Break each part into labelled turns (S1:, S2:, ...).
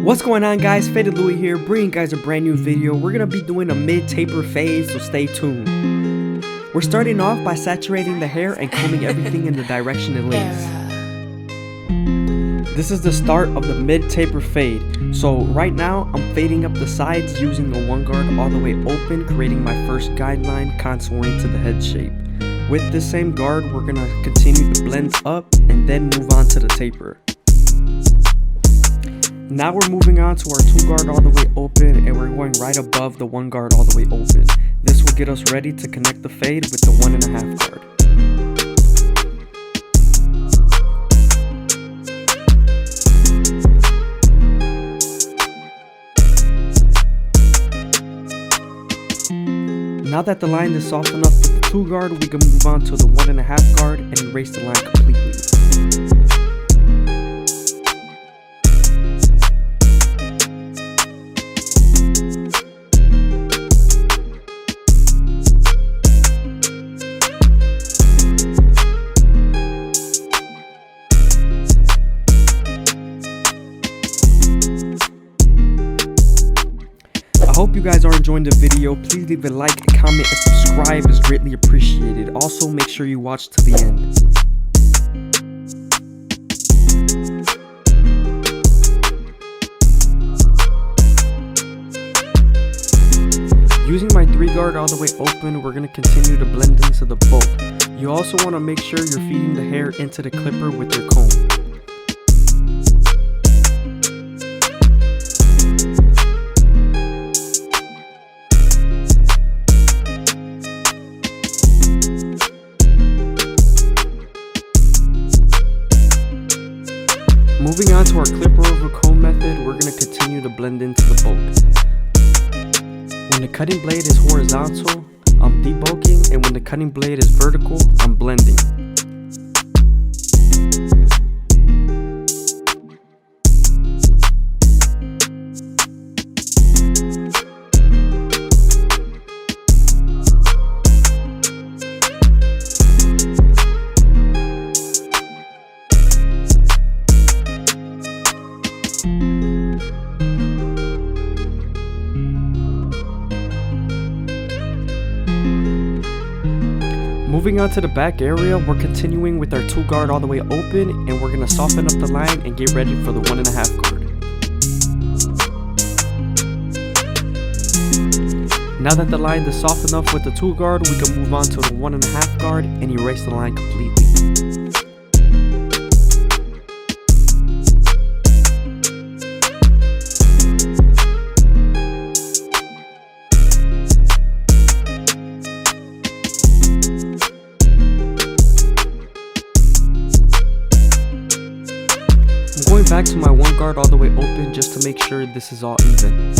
S1: What's going on, guys? FadeitLuie here, bringing you guys a brand new video. We're gonna be doing a mid-taper fade, so stay tuned. We're starting off by saturating the hair and combing everything in the direction it lays. This is the start of the mid-taper fade. So right now, I'm fading up the sides using a one guard all the way open, creating my first guideline, contouring to the head shape. With this same guard, we're gonna continue to blend up and then move on to the taper. Now we're moving on to our two guard all the way open, and we're going right above the one guard all the way open. This will get us ready to connect the fade with the 1.5 guard. Now that the line is soft enough with the 2 guard, we can move on to the 1.5 guard and erase the line completely. I hope you guys are enjoying the video. Please leave a like, comment, and subscribe is greatly appreciated. Also, make sure you watch to the end. Using my 3 guard all the way open, we're going to continue to blend into the bulk. You also want to make sure you're feeding the hair into the clipper with your comb. Moving on to our clipper over comb method, we're going to continue to blend into the bulk. When the cutting blade is horizontal, I'm debulking, and when the cutting blade is vertical, I'm blending. Moving on to the back area, we're continuing with our 2 guard all the way open, and we're going to soften up the line and get ready for the 1.5 guard. Now that the line is soft enough with the 2 guard, we can move on to the 1.5 guard and erase the line completely. I'm going back to my 1 guard all the way open just to make sure this is all even.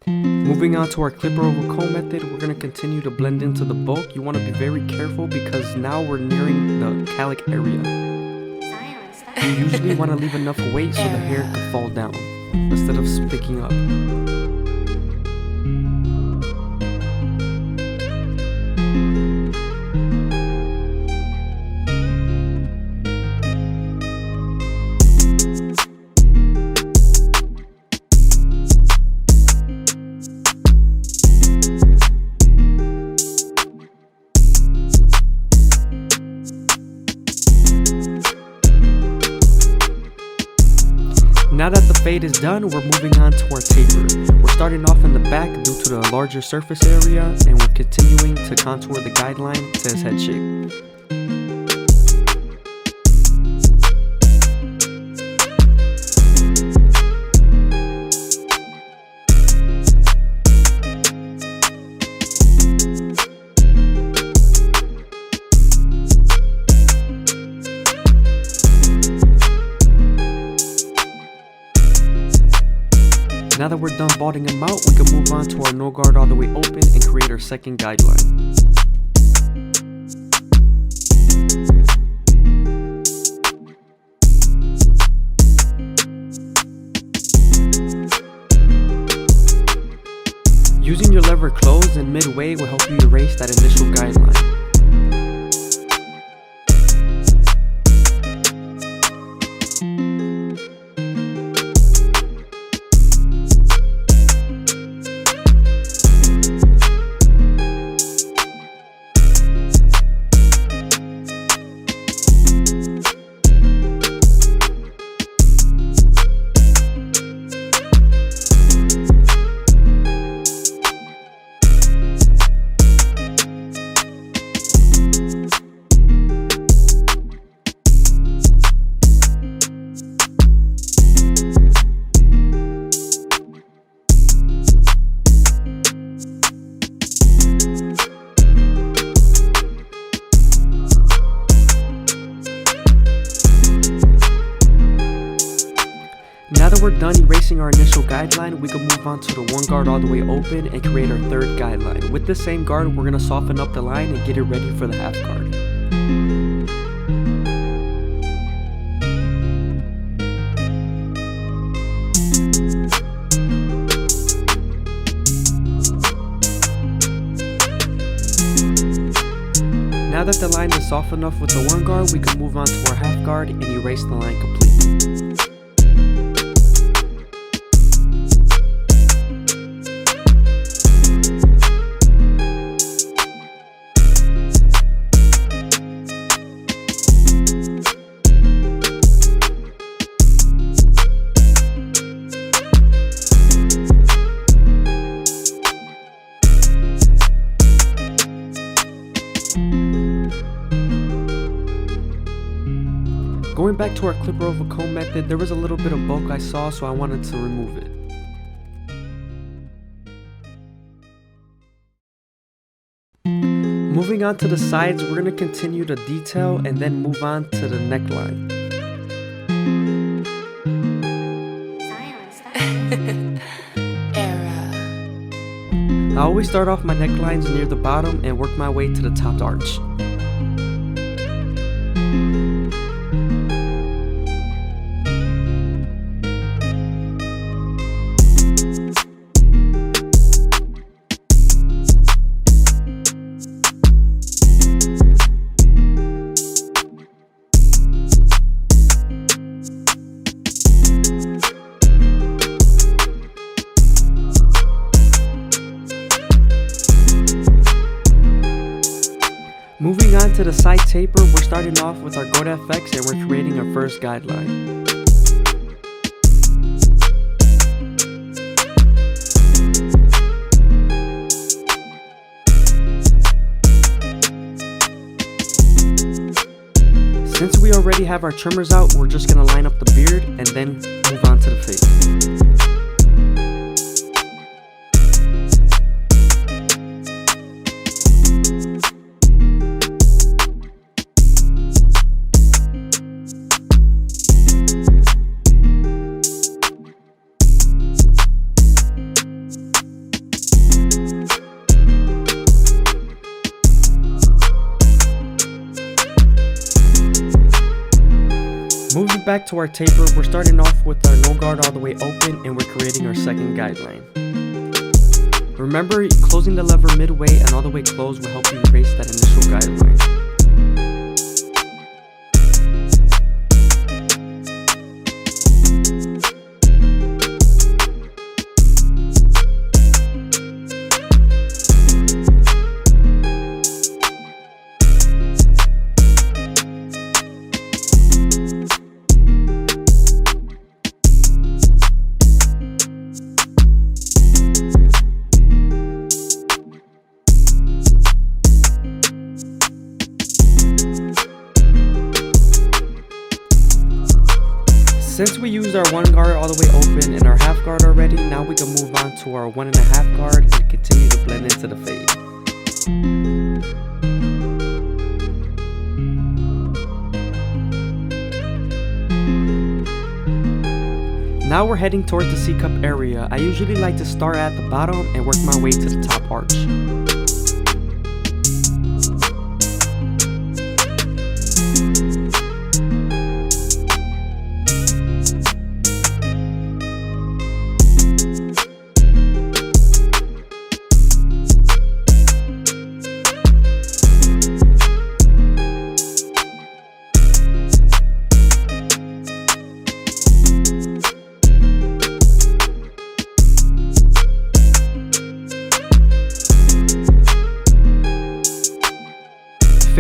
S1: Moving on to our clipper over comb method, we're going to continue to blend into the bulk. You want to be very careful because now we're nearing the calic area. You usually want to leave enough weight so the hair can fall down instead of sticking up. Now that the fade is done, we're moving on to our taper. We're starting off in the back due to the larger surface area, and we're continuing to contour the guideline to his head shape. Now that we're done balding him out, we can move on to our no guard all the way open and create our second guideline. Using your lever closed and midway will help you erase that initial guideline. Now that we're done erasing our initial guideline, we can move on to the one guard all the way open and create our third guideline. With the same guard, we're going to soften up the line and get it ready for the half guard. Now that the line is soft enough with the one guard, we can move on to our half guard and erase the line completely. Going back to our clipper over comb method, there was a little bit of bulk I saw, so I wanted to remove it. Moving on to the sides, we're going to continue the detail and then move on to the neckline. I always start off my necklines near the bottom and work my way to the top arch. Moving on to the side taper, we're starting off with our Gold FX and we're creating our first guideline. Since we already have our trimmers out, we're just going to line up the beard and then move on to the face. Moving back to our taper, we're starting off with our no guard all the way open and we're creating our second guideline. Remember, closing the lever midway and all the way closed will help you erase that initial guideline. Since we used our one guard all the way open and our half guard already, now we can move on to our 1.5 guard and continue to blend into the fade. Now we're heading towards the C-cup area. I usually like to start at the bottom and work my way to the top arch.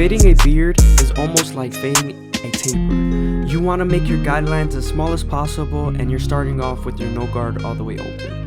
S1: Fading a beard is almost like fading a taper. You want to make your guidelines as small as possible, and you're starting off with your no guard all the way open.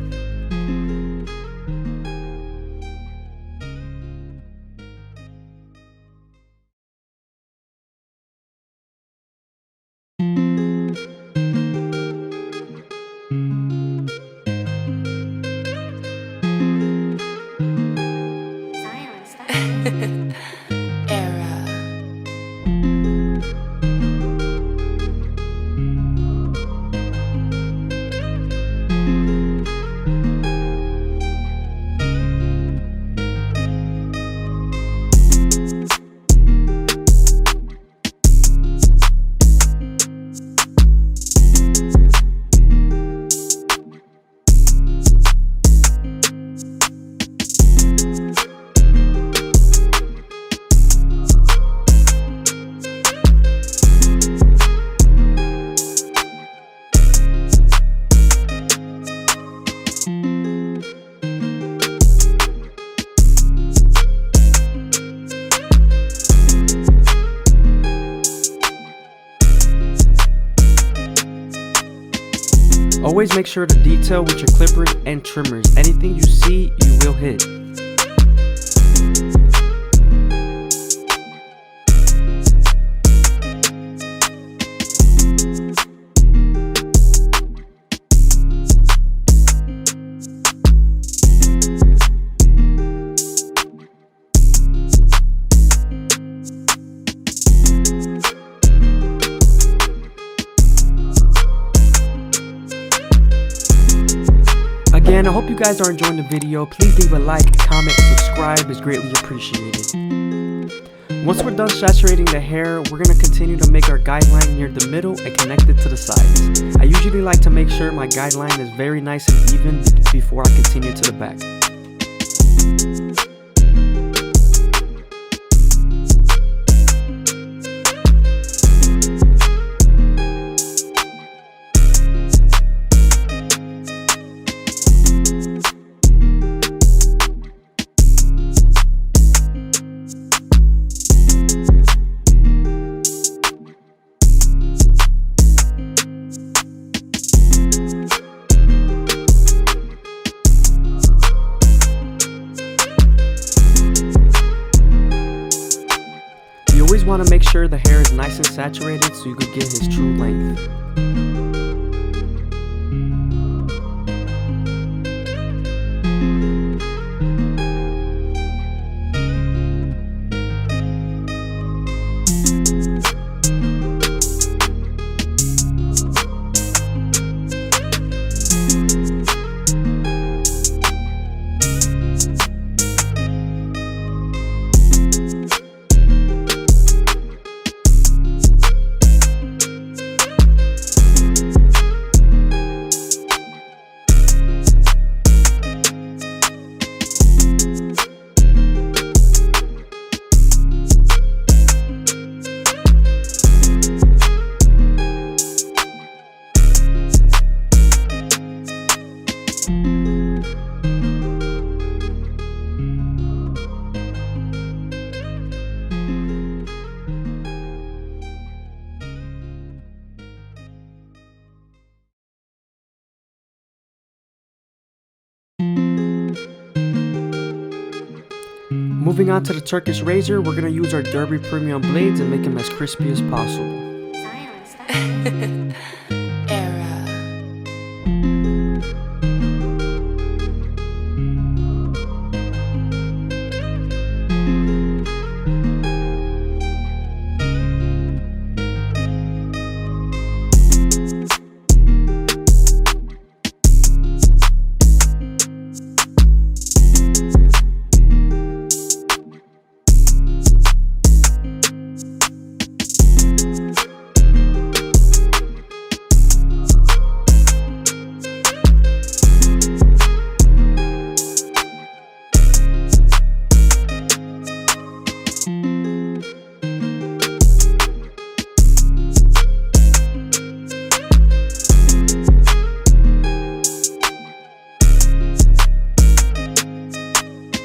S1: Always make sure to detail with your clippers and trimmers. Anything you see, you will hit. Again, I hope you guys are enjoying the video. Please leave a like, comment, subscribe is greatly appreciated. Once we're done saturating the hair, we're going to continue to make our guideline near the middle and connect it to the sides. I usually like to make sure my guideline is very nice and even before I continue to the back. You always want to make sure the hair is nice and saturated so you could get his true length. Moving on to the Turkish razor, we're going to use our Derby Premium blades and make them as crispy as possible.